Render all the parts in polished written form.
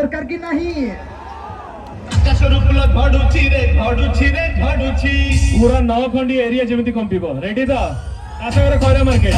दरकार कि नहीं पूरा 9 खंडी एरिया जमी कंपिब रेडी तो आशा कर खैरा मार्केट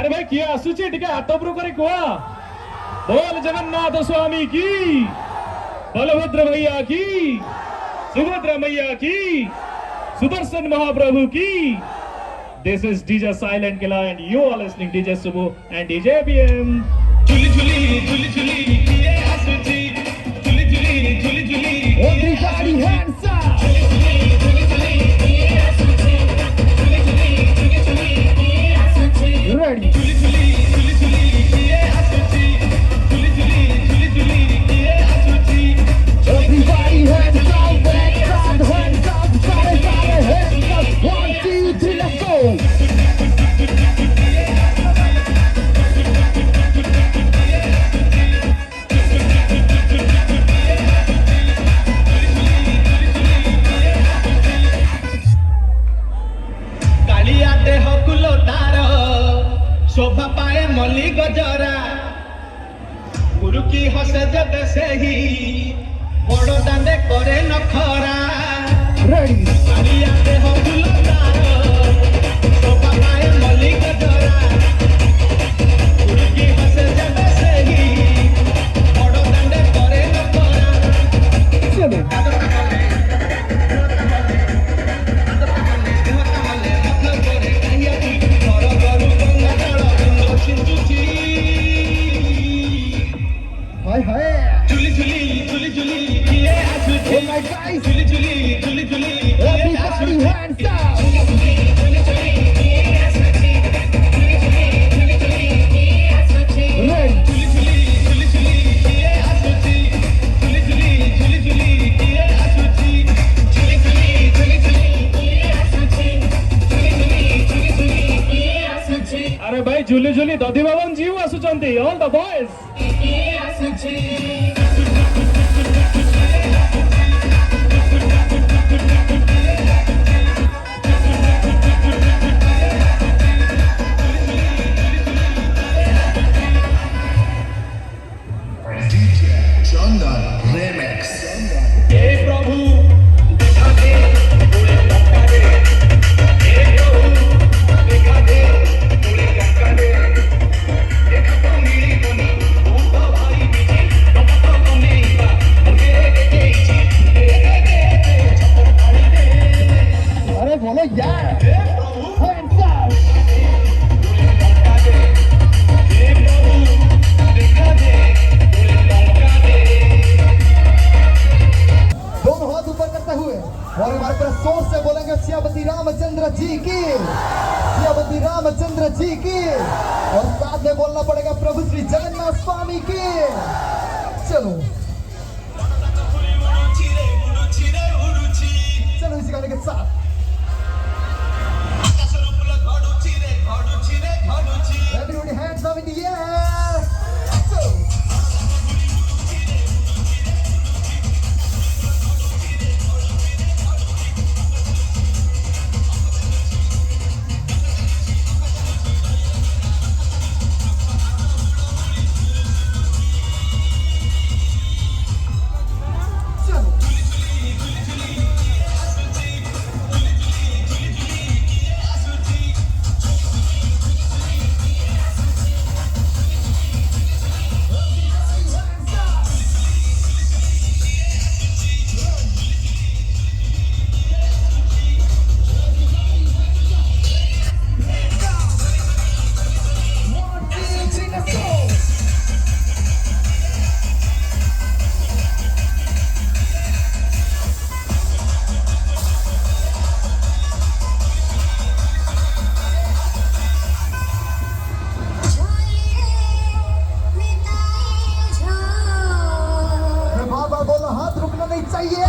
अरे भाई किए आसुची टिके हाथ उपरू करे कुआ बोल जगन्नाथ स्वामी की बलभद्र भैया की सुभद्रा मैया की सुदर्शन महाप्रभु की this is DJ silent killer and you are listening DJ Subo and DJ BM झुली झुली झुली झुली किए आसुची झुली झुली झुली झुली everybody hands up ready everybody hands up hands up hands up 1 2 3 let's go शोभा पाए मल्ली गजरा गुरु की हसे जब से ही बड़ दांडे करे नखरा ready कालिया देह फूलो तार शोभा पाए मल्ली गजरा गुरु की हसे जब से ही बड़ दांडे करे नखरा चलो हाय हाय झुली झुली झुली झुली किए आसुची oh my guys झुली झुली झुली झुली everybody hands up ready झुली झुली झुली झुली किए आसुची झुली झुली झुली झुली किए आसुची झुली झुली झुली झुली किए आसुची झुली झुली झुली झुली किए आसुची अरे भाई झुली झुली दधी बाबन जीव आसुचंती ऑल द बॉयज किए आसुची अरे बोलो यार hands up दोनों हाथ ऊपर करते हुए और हमारे तरफ सोच से बोलेंगे सियापति रामचंद्र जी की सियापति रामचंद्र जी की और साथ में बोलना पड़ेगा प्रभु श्री जगन्नाथ स्वामी की चलो चलो इसी गाने के साथ everybody hands up in the air so चाहिए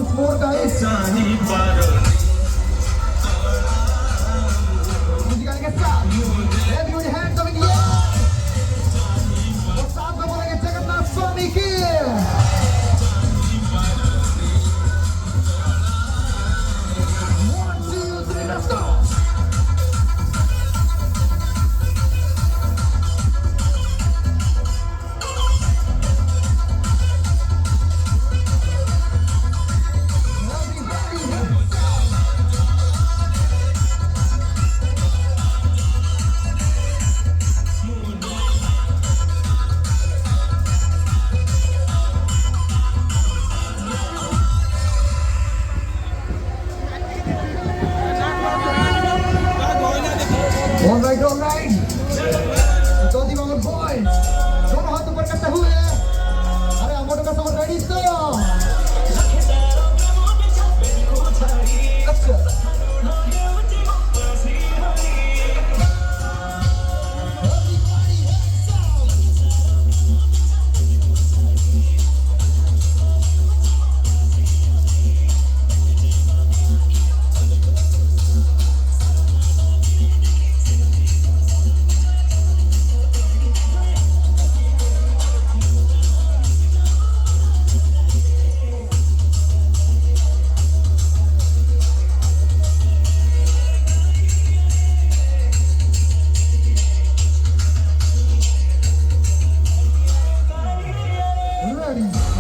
once more, guys. Sahi Paro You gotta get up. Everyone, your hands up in the air. और साथ में बोलेंगे जगन्नाथ स्वामी की. One, two, three, let's go. All right, all right. Jyoti Babar boys, दोनों हाथ ऊपर करते हुए, अरे अमोटो का समर ready तो? अच्छा. Ready.